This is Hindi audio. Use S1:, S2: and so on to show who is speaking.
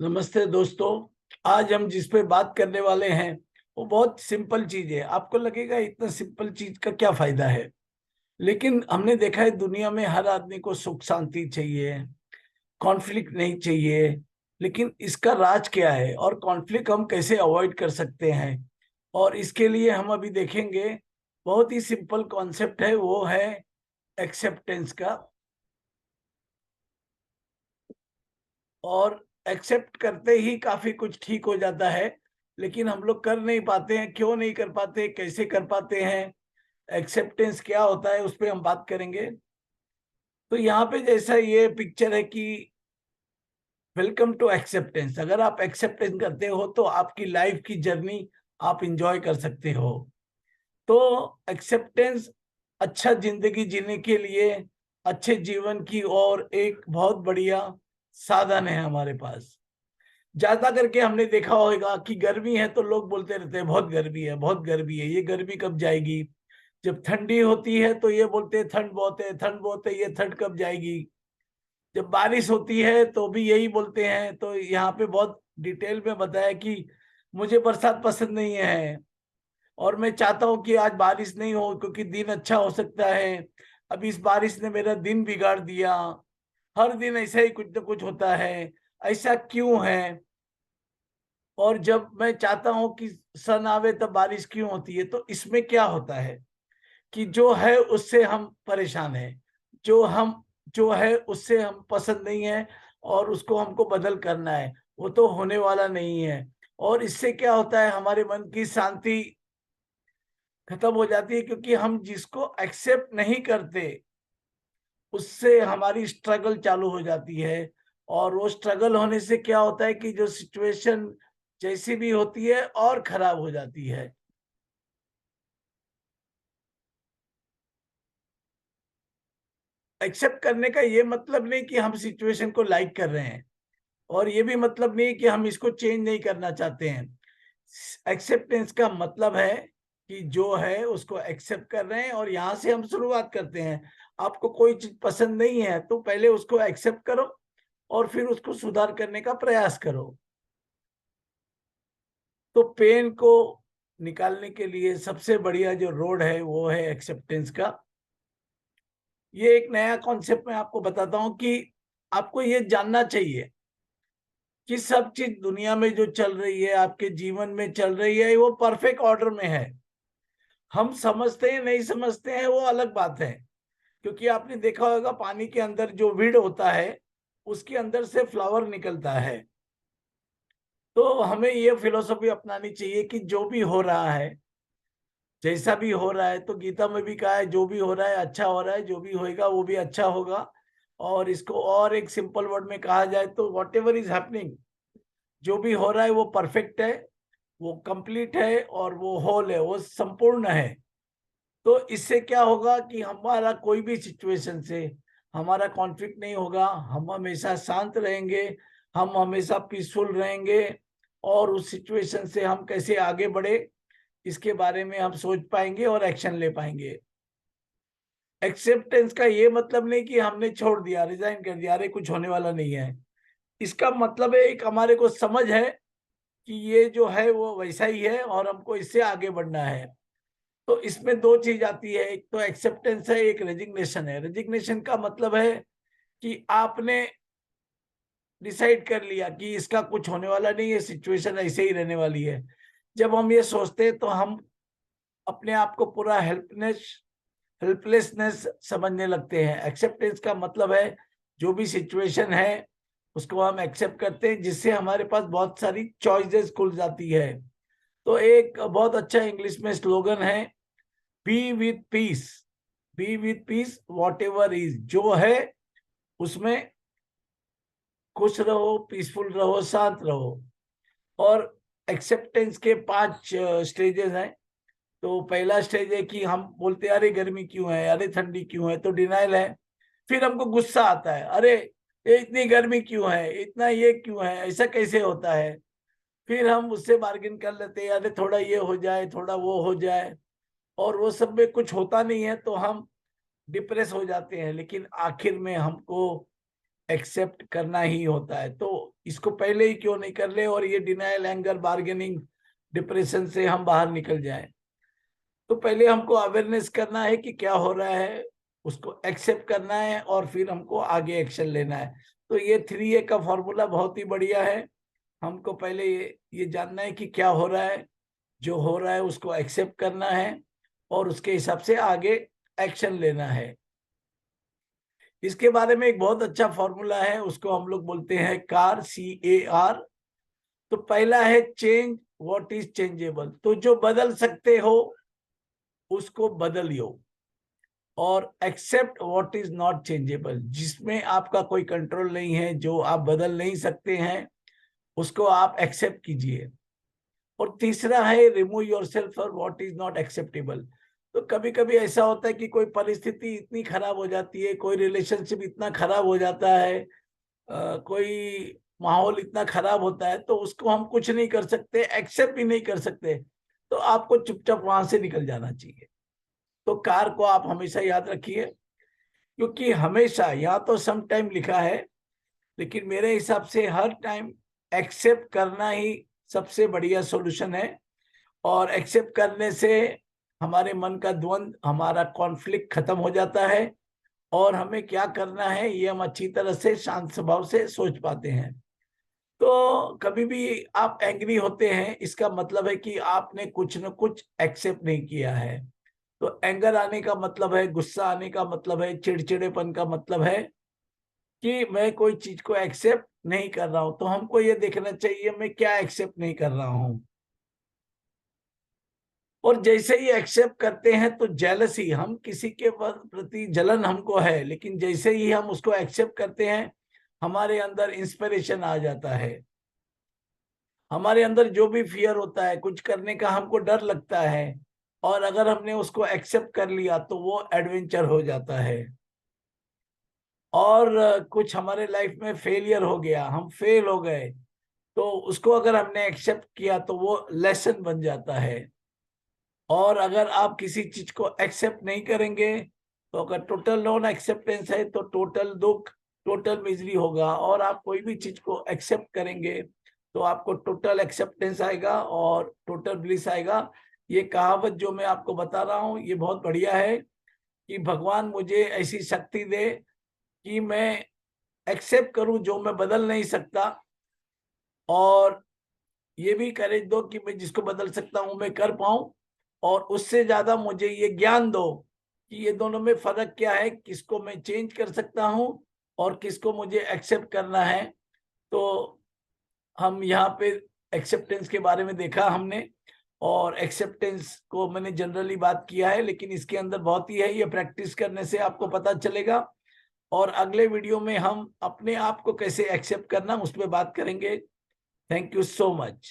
S1: नमस्ते दोस्तों। आज हम जिस पे बात करने वाले हैं वो बहुत सिंपल चीज है। आपको लगेगा इतना सिंपल चीज का क्या फायदा है, लेकिन हमने देखा है दुनिया में हर आदमी को सुख शांति चाहिए, कॉन्फ्लिक्ट नहीं चाहिए। लेकिन इसका राज क्या है और कॉन्फ्लिक्ट हम कैसे अवॉइड कर सकते हैं, और इसके लिए हम अभी देखेंगे। बहुत ही सिंपल कॉन्सेप्ट है, वो है एक्सेप्टेंस का। और एक्सेप्ट करते ही काफी कुछ ठीक हो जाता है, लेकिन हम लोग कर नहीं पाते हैं। क्यों नहीं कर पाते, कैसे कर पाते हैं, एक्सेप्टेंस क्या होता है, उस पर हम बात करेंगे। तो यहाँ पे जैसा ये पिक्चर है कि वेलकम टू एक्सेप्टेंस। अगर आप एक्सेप्टेंस करते हो तो आपकी लाइफ की जर्नी आप इंजॉय कर सकते हो। तो एक्सेप्टेंस अच्छा जिंदगी जीने के लिए, अच्छे जीवन की और एक बहुत बढ़िया साधन है हमारे पास। ज्यादा करके हमने देखा होगा कि गर्मी है तो लोग बोलते रहते हैं बहुत गर्मी है, बहुत गर्मी है, ये गर्मी कब जाएगी। जब ठंडी होती है तो ये बोलते हैं ठंड बहुत है, ठंड बहुत है, ये ठंड कब जाएगी। जब बारिश होती है तो भी यही बोलते हैं। तो यहाँ पे बहुत डिटेल में बताया कि मुझे बरसात पसंद नहीं है और मैं चाहता हूँ कि आज बारिश नहीं हो क्योंकि दिन अच्छा हो सकता है। अब इस बारिश ने मेरा दिन बिगाड़ दिया। हर दिन ऐसा ही कुछ ना कुछ होता है, ऐसा क्यों है। और जब मैं चाहता हूं कि सन आवे तब बारिश क्यों होती है। तो इसमें क्या होता है कि जो है उससे हम परेशान हैं, जो हम जो है उससे हम पसंद नहीं है, और उसको हमको बदल करना है। वो तो होने वाला नहीं है। और इससे क्या होता है, हमारे मन की शांति खत्म हो जाती है, क्योंकि हम जिसको एक्सेप्ट नहीं करते उससे हमारी स्ट्रगल चालू हो जाती है। और वो स्ट्रगल होने से क्या होता है कि जो सिचुएशन जैसी भी होती है और खराब हो जाती है। एक्सेप्ट करने का ये मतलब नहीं कि हम सिचुएशन को लाइक कर रहे हैं, और ये भी मतलब नहीं कि हम इसको चेंज नहीं करना चाहते हैं। एक्सेप्टेंस का मतलब है कि जो है उसको एक्सेप्ट कर रहे हैं, और यहां से हम शुरुआत करते हैं। आपको कोई चीज पसंद नहीं है तो पहले उसको एक्सेप्ट करो और फिर उसको सुधार करने का प्रयास करो। तो पेन को निकालने के लिए सबसे बढ़िया जो रोड है वो है एक्सेप्टेंस का। ये एक नया कॉन्सेप्ट मैं आपको बताता हूं कि आपको ये जानना चाहिए कि सब चीज दुनिया में जो चल रही है, आपके जीवन में चल रही है, वो परफेक्ट ऑर्डर में है। हम समझते हैं नहीं समझते हैं वो अलग बात है। क्योंकि आपने देखा होगा पानी के अंदर जो वीड होता है उसके अंदर से फ्लावर निकलता है। तो हमें ये फिलोसफी अपनानी चाहिए कि जो भी हो रहा है, जैसा भी हो रहा है, तो गीता में भी कहा है जो भी हो रहा है अच्छा हो रहा है, जो भी होएगा वो भी अच्छा होगा। और इसको और एक सिंपल वर्ड में कहा जाए तो वॉट एवर इज हैपनिंग, जो भी हो रहा है वो परफेक्ट है, वो कंप्लीट है, और वो होल है, वो संपूर्ण है। तो इससे क्या होगा कि हमारा कोई भी सिचुएशन से हमारा कॉन्फ्लिक्ट नहीं होगा, हम हमेशा शांत रहेंगे, हम हमेशा पीसफुल रहेंगे। और उस सिचुएशन से हम कैसे आगे बढ़े इसके बारे में हम सोच पाएंगे और एक्शन ले पाएंगे। एक्सेप्टेंस का ये मतलब नहीं कि हमने छोड़ दिया, रिजाइन कर दिया, अरे कुछ होने वाला नहीं है। इसका मतलब है एक हमारे को समझ है कि ये जो है वो वैसा ही है और हमको इससे आगे बढ़ना है। तो इसमें दो चीज आती है, एक तो एक्सेप्टेंस है, एक रेजिग्नेशन है। रेजिग्नेशन का मतलब है कि आपने डिसाइड कर लिया कि इसका कुछ होने वाला नहीं है, सिचुएशन ऐसे ही रहने वाली है। जब हम ये सोचते हैं तो हम अपने आप को पूरा हेल्पलेसनेस समझने लगते हैं। एक्सेप्टेंस का मतलब है जो भी सिचुएशन है उसको हम एक्सेप्ट करते हैं, जिससे हमारे पास बहुत सारी चॉइसेस खुल जाती है। तो एक बहुत अच्छा इंग्लिश में स्लोगन है, be with peace. Be with peace whatever is, जो है उसमें खुश रहो, पीसफुल रहो, शांत रहो। और एक्सेप्टेंस के 5 स्टेजेस हैं। तो पहला स्टेज है कि हम बोलते हैं अरे गर्मी क्यों है, अरे ठंडी क्यों है, तो डिनाइल है। फिर हमको गुस्सा आता है, अरे ये इतनी गर्मी क्यों है, इतना ये क्यों है, ऐसा कैसे होता है। फिर हम उससे बार्गेन कर लेते हैं, अरे थोड़ा ये हो जाए, थोड़ा वो हो जाए। और वो सब में कुछ होता नहीं है तो हम डिप्रेस हो जाते हैं। लेकिन आखिर में हमको एक्सेप्ट करना ही होता है। तो इसको पहले ही क्यों नहीं कर ले और ये डिनायल, एंगर, बार्गेनिंग, डिप्रेशन से हम बाहर निकल जाए। तो पहले हमको अवेयरनेस करना है कि क्या हो रहा है, उसको एक्सेप्ट करना है और फिर हमको आगे एक्शन लेना है। तो ये 3A का फॉर्मूला बहुत ही बढ़िया है। हमको पहले ये जानना है कि क्या हो रहा है, जो हो रहा है उसको एक्सेप्ट करना है और उसके हिसाब से आगे एक्शन लेना है। इसके बारे में एक बहुत अच्छा फॉर्मूला है, उसको हम लोग बोलते हैं कार, CAR। तो पहला है चेंज व्हाट इज चेंजेबल, तो जो बदल सकते हो उसको बदलियो, और accept what is not changeable, जिसमें आपका कोई कंट्रोल नहीं है, जो आप बदल नहीं सकते हैं, उसको आप एक्सेप्ट कीजिए। और तीसरा है remove yourself for what is not acceptable. तो कभी कभी ऐसा होता है कि कोई परिस्थिति इतनी खराब हो जाती है, कोई रिलेशनशिप इतना खराब हो जाता है, कोई माहौल इतना खराब होता है, तो उसको हम कुछ नहीं कर सकते, एक्सेप्ट भी नहीं कर सकते, तो आपको चुपचाप वहां से निकल जाना चाहिए। तो कार को आप हमेशा याद रखिए, क्योंकि हमेशा, यहाँ तो सम टाइम लिखा है, लेकिन मेरे हिसाब से हर टाइम एक्सेप्ट करना ही सबसे बढ़िया सॉल्यूशन है। और एक्सेप्ट करने से हमारे मन का द्वंद, हमारा कॉन्फ्लिक्ट खत्म हो जाता है और हमें क्या करना है ये हम अच्छी तरह से शांत स्वभाव से सोच पाते हैं। तो कभी भी आप एंग्री होते हैं, इसका मतलब है कि आपने कुछ न कुछ एक्सेप्ट नहीं किया है। तो एंगर आने का मतलब है, गुस्सा आने का मतलब है, चिड़चिड़ेपन का मतलब है कि मैं कोई चीज को एक्सेप्ट नहीं कर रहा हूं। तो हमको ये देखना चाहिए मैं क्या एक्सेप्ट नहीं कर रहा हूं। और जैसे ही एक्सेप्ट करते हैं तो जेलसी, हम किसी के प्रति जलन हमको है, लेकिन जैसे ही हम उसको एक्सेप्ट करते हैं हमारे अंदर इंस्पिरेशन आ जाता है। हमारे अंदर जो भी फियर होता है, कुछ करने का हमको डर लगता है, और अगर हमने उसको एक्सेप्ट कर लिया तो वो एडवेंचर हो जाता है। और कुछ हमारे लाइफ में फेलियर हो गया, हम फेल हो गए, तो उसको अगर हमने एक्सेप्ट किया तो वो लेसन बन जाता है। और अगर आप किसी चीज को एक्सेप्ट नहीं करेंगे, तो अगर टोटल नॉन एक्सेप्टेंस है तो टोटल दुख, टोटल मिजरी होगा। और आप कोई भी चीज को एक्सेप्ट करेंगे तो आपको टोटल एक्सेप्टेंस आएगा और टोटल ब्लिस आएगा। ये कहावत जो मैं आपको बता रहा हूँ ये बहुत बढ़िया है कि भगवान मुझे ऐसी शक्ति दे कि मैं एक्सेप्ट करूं जो मैं बदल नहीं सकता, और ये भी करेज दो कि मैं जिसको बदल सकता हूं मैं कर पाऊं। और उससे ज्यादा मुझे ये ज्ञान दो कि ये दोनों में फर्क क्या है, किसको मैं चेंज कर सकता हूं और किसको मुझे एक्सेप्ट करना है। तो हम यहाँ पे एक्सेप्टेंस के बारे में देखा हमने, और एक्सेप्टेंस को मैंने जनरली बात किया है, लेकिन इसके अंदर बहुत ही है, ये प्रैक्टिस करने से आपको पता चलेगा। और अगले वीडियो में हम अपने आप को कैसे एक्सेप्ट करना उस पर बात करेंगे। Thank you so much.